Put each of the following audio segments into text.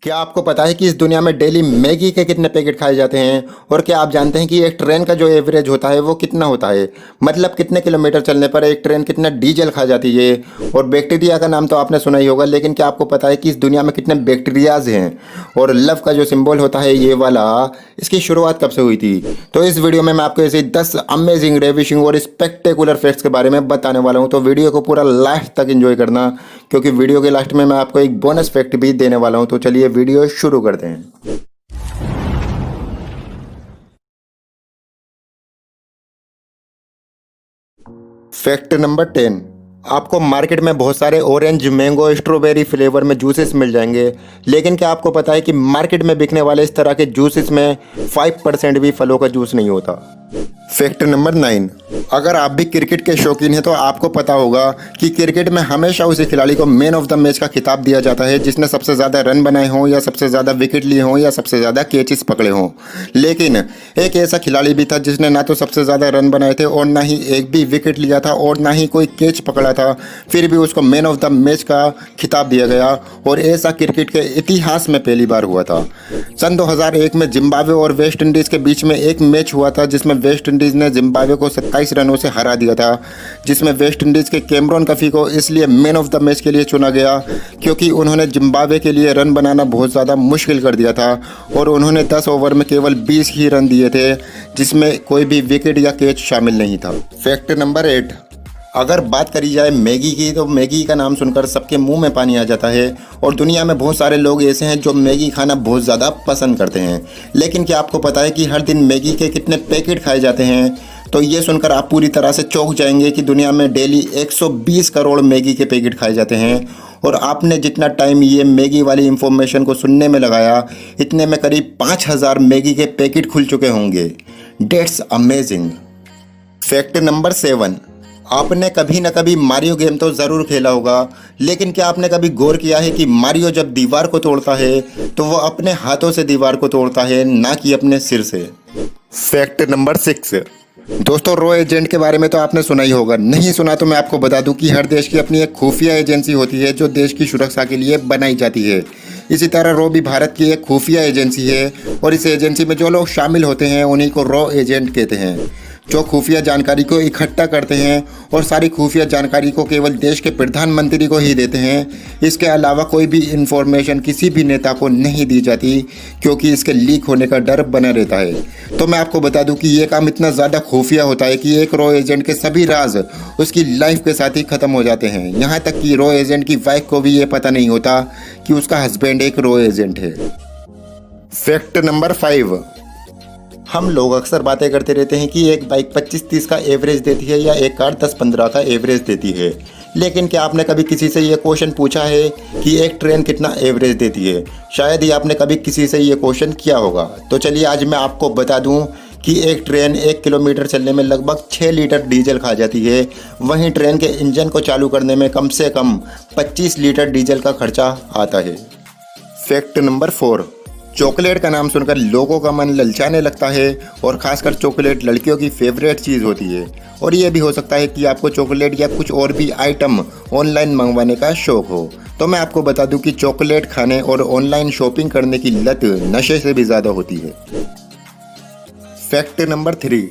क्या आपको पता है कि इस दुनिया में डेली मैगी के कितने पैकेट खाए जाते हैं? और क्या आप जानते हैं कि एक ट्रेन का जो एवरेज होता है वो कितना होता है? मतलब कितने किलोमीटर चलने पर एक ट्रेन कितना डीजल खा जाती है? और बैक्टीरिया का नाम तो आपने सुना ही होगा, लेकिन क्या आपको पता है कि इस दुनिया में कितने बैक्टीरियाज हैं? और लव का जो सिंबल होता है ये वाला, इसकी शुरुआत कब से हुई थी? तो इस वीडियो में मैं आपको ऐसे 10 अमेजिंग, रेविशिंग और स्पेक्टेकुलर फैक्ट्स के बारे में बताने वाला हूँ। तो वीडियो को पूरा लास्ट तक एंजॉय करना, क्योंकि वीडियो के लास्ट में मैं आपको एक बोनस फैक्ट भी देने वाला हूँ। तो चलिए वीडियो शुरू करते हैं। Fact number 10। आपको मार्केट में बहुत सारे ऑरेंज, मैंगो, स्ट्रॉबेरी फ्लेवर में जूसेस मिल जाएंगे, लेकिन क्या आपको पता है कि मार्केट में बिकने वाले इस तरह के जूसेस में 5% भी फलों का जूस नहीं होता। Fact number 9। अगर आप भी क्रिकेट के शौकीन हैं तो आपको पता होगा कि क्रिकेट में हमेशा उसी खिलाड़ी को मैन ऑफ द मैच का खिताब दिया जाता है जिसने सबसे ज़्यादा रन बनाए हों, या सबसे ज़्यादा विकेट लिए हों, या सबसे ज़्यादा कैचेस पकड़े हों। लेकिन एक ऐसा खिलाड़ी भी था जिसने ना तो सबसे ज़्यादा रन बनाए थे, और ना ही एक भी विकेट लिया था, और ना ही कोई कैच पकड़ा था, फिर भी उसको मैन ऑफ द मैच का खिताब दिया गया। और ऐसा क्रिकेट के इतिहास में पहली बार हुआ था। सन 2001 में जिम्बाब्वे और वेस्ट इंडीज़ के बीच में एक मैच हुआ था जिसमें वेस्ट इंडीज़ ने जिम्बाब्वे को 27 रनों से हरा दिया था, जिसमें वेस्ट इंडीज़ के कैमरॉन कफी को इसलिए मैन ऑफ द मैच के लिए चुना गया क्योंकि उन्होंने जिम्बाब्वे के लिए रन बनाना बहुत ज़्यादा मुश्किल कर दिया था, और उन्होंने 10 ओवर में केवल 20 ही रन दिए थे, जिसमें कोई भी विकेट या कैच शामिल नहीं था। Fact number 8। अगर बात करी जाए मैगी की, तो मैगी का नाम सुनकर सबके मुंह में पानी आ जाता है, और दुनिया में बहुत सारे लोग ऐसे हैं जो मैगी खाना बहुत ज़्यादा पसंद करते हैं। लेकिन क्या आपको पता है कि हर दिन मैगी के कितने पैकेट खाए जाते हैं? तो ये सुनकर आप पूरी तरह से चौंक जाएंगे कि दुनिया में डेली 120 करोड़ मैगी के पैकेट खाए जाते हैं। और आपने जितना टाइम ये मैगी वाली इंफॉर्मेशन को सुनने में लगाया, इतने में करीब 5000 मैगी के पैकेट खुल चुके होंगे। Dates amazing. Fact number 7। आपने कभी न कभी मारियो गेम तो ज़रूर खेला होगा, लेकिन क्या आपने कभी गौर किया है कि मारियो जब दीवार को तोड़ता है तो वो अपने हाथों से दीवार को तोड़ता है, ना कि अपने सिर से। Fact number 6। दोस्तों, रॉ एजेंट के बारे में तो आपने सुना ही होगा। नहीं सुना तो मैं आपको बता दूं कि हर देश की अपनी एक खुफिया एजेंसी होती है जो देश की सुरक्षा के लिए बनाई जाती है। इसी तरह रॉ भी भारत की एक खुफिया एजेंसी है, और इस एजेंसी में जो लोग शामिल होते हैं उन्हीं को रॉ एजेंट कहते हैं, जो खुफिया जानकारी को इकट्ठा करते हैं और सारी खुफिया जानकारी को केवल देश के प्रधानमंत्री को ही देते हैं। इसके अलावा कोई भी इंफॉर्मेशन किसी भी नेता को नहीं दी जाती, क्योंकि इसके लीक होने का डर बना रहता है। तो मैं आपको बता दूं कि ये काम इतना ज़्यादा खुफिया होता है कि एक रॉ एजेंट के सभी राज उसकी लाइफ के साथ ही ख़त्म हो जाते हैं। यहाँ तक कि रॉ एजेंट की वाइफ को भी ये पता नहीं होता कि उसका हस्बैंड एक रॉ एजेंट है। Fact number 5। हम लोग अक्सर बातें करते रहते हैं कि एक बाइक 25-30 का एवरेज देती है, या एक कार 10-15 का एवरेज देती है। लेकिन क्या आपने कभी किसी से ये क्वेश्चन पूछा है कि एक ट्रेन कितना एवरेज देती है? शायद ही आपने कभी किसी से ये क्वेश्चन किया होगा। तो चलिए आज मैं आपको बता दूं कि एक ट्रेन 1 किलोमीटर चलने में लगभग 6 लीटर डीजल खा जाती है। वहीं ट्रेन के इंजन को चालू करने में कम से कम 25 लीटर डीजल का खर्चा आता है। Fact number 4। चॉकलेट का नाम सुनकर लोगों का मन ललचाने लगता है, और ख़ासकर चॉकलेट लड़कियों की फेवरेट चीज़ होती है। और ये भी हो सकता है कि आपको चॉकलेट या कुछ और भी आइटम ऑनलाइन मंगवाने का शौक़ हो। तो मैं आपको बता दूं कि चॉकलेट खाने और ऑनलाइन शॉपिंग करने की लत नशे से भी ज़्यादा होती है। Fact number 3।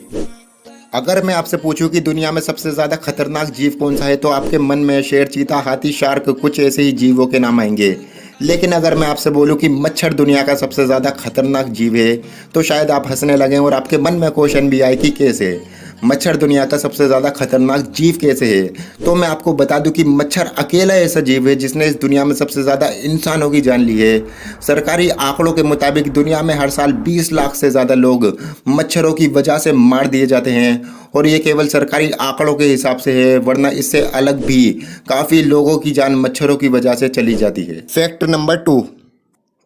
अगर मैं आपसे पूछूं कि दुनिया में सबसे ज़्यादा खतरनाक जीव कौन सा है, तो आपके मन में शेर, चीता, हाथी, शार्क, कुछ ऐसे ही जीवों के नाम आएंगे। लेकिन अगर मैं आपसे बोलूं कि मच्छर दुनिया का सबसे ज़्यादा खतरनाक जीव है, तो शायद आप हंसने लगें और आपके मन में क्वेश्चन भी आए कि कैसे मच्छर दुनिया का सबसे ज़्यादा खतरनाक जीव कैसे है। तो मैं आपको बता दूं कि मच्छर अकेला ऐसा जीव है जिसने इस दुनिया में सबसे ज़्यादा इंसानों की जान ली है। सरकारी आंकड़ों के मुताबिक दुनिया में हर साल 20 लाख से ज़्यादा लोग मच्छरों की वजह से मार दिए जाते हैं, और ये केवल सरकारी आंकड़ों के हिसाब से है, वरना इससे अलग भी काफ़ी लोगों की जान मच्छरों की वजह से चली जाती है। Fact number 2।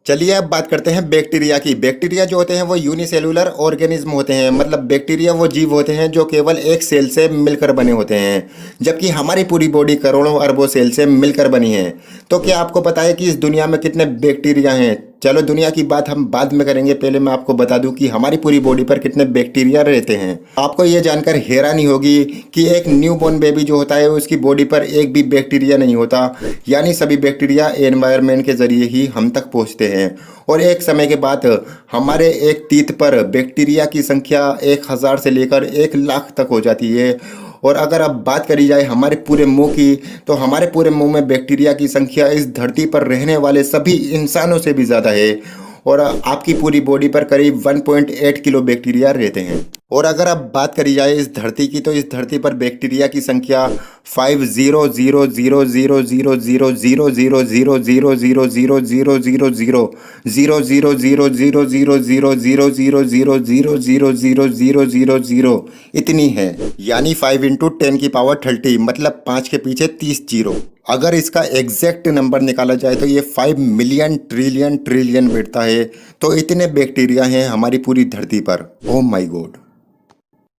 चलिए अब बात करते हैं बैक्टीरिया की। बैक्टीरिया जो होते हैं वो यूनिसेलुलर ऑर्गेनिज्म होते हैं, मतलब बैक्टीरिया वो जीव होते हैं जो केवल एक सेल से मिलकर बने होते हैं, जबकि हमारी पूरी बॉडी करोड़ों अरबों सेल से मिलकर बनी है। तो क्या आपको पता है कि इस दुनिया में कितने बैक्टीरिया हैं? चलो दुनिया की बात हम बाद में करेंगे, पहले मैं आपको बता दूं कि हमारी पूरी बॉडी पर कितने बैक्टीरिया रहते हैं। आपको ये जानकर हैरानी होगी कि एक न्यूबॉर्न बेबी जो होता है उसकी बॉडी पर एक भी बैक्टीरिया नहीं होता, यानी सभी बैक्टीरिया एनवायरनमेंट के जरिए ही हम तक पहुंचते हैं। और एक समय के बाद हमारे एक तीत पर बैक्टीरिया की संख्या 1000 से लेकर 1,00,000 तक हो जाती है। और अगर अब बात करी जाए हमारे पूरे मुंह की, तो हमारे पूरे मुंह में बैक्टीरिया की संख्या इस धरती पर रहने वाले सभी इंसानों से भी ज़्यादा है। और आपकी पूरी बॉडी पर करीब 1.8 किलो बैक्टीरिया रहते हैं। और अगर अब बात करी जाए इस धरती की, तो इस धरती पर बैक्टीरिया की संख्या 50000000000000000000000000 इतनी है, यानी 5 × 10⁻30, मतलब 5 के पीछे 30 जीरो। अगर इसका एग्जैक्ट नंबर निकाला जाए तो ये 5 मिलियन ट्रिलियन ट्रिलियन बैठता है। तो इतने बैक्टीरिया हैं हमारी पूरी धरती पर। Oh my God.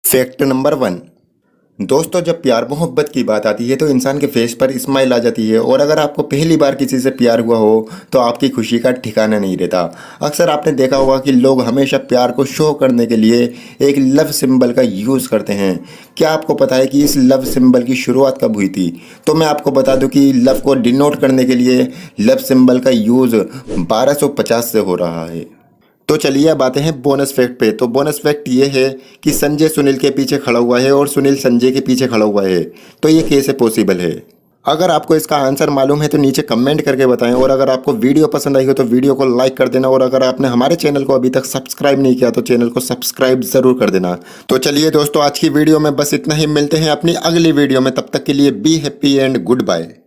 Fact number 1, दोस्तों जब प्यार मोहब्बत की बात आती है तो इंसान के फेस पर स्माइल आ जाती है। और अगर आपको पहली बार किसी से प्यार हुआ हो तो आपकी खुशी का ठिकाना नहीं रहता। अक्सर आपने देखा होगा कि लोग हमेशा प्यार को शो करने के लिए एक लव सिंबल का यूज़ करते हैं। क्या आपको पता है कि इस लव सिंबल की शुरुआत कब हुई थी? तो मैं आपको बता दूं कि लव को डिनोट करने के लिए लव सिंबल का यूज़ 1250 से हो रहा है। तो चलिए अब आते हैं बोनस फैक्ट पे। तो बोनस फैक्ट ये है कि संजय सुनील के पीछे खड़ा हुआ है और सुनील संजय के पीछे खड़ा हुआ है। तो ये कैसे पॉसिबल है? अगर आपको इसका आंसर मालूम है तो नीचे कमेंट करके बताएं। और अगर आपको वीडियो पसंद आई हो तो वीडियो को लाइक कर देना। और अगर आपने हमारे चैनल को अभी तक सब्सक्राइब नहीं किया तो चैनल को सब्सक्राइब ज़रूर कर देना। तो चलिए दोस्तों, आज की वीडियो में बस इतना ही। मिलते हैं अपनी अगली वीडियो में, तब तक के लिए be happy and good bye.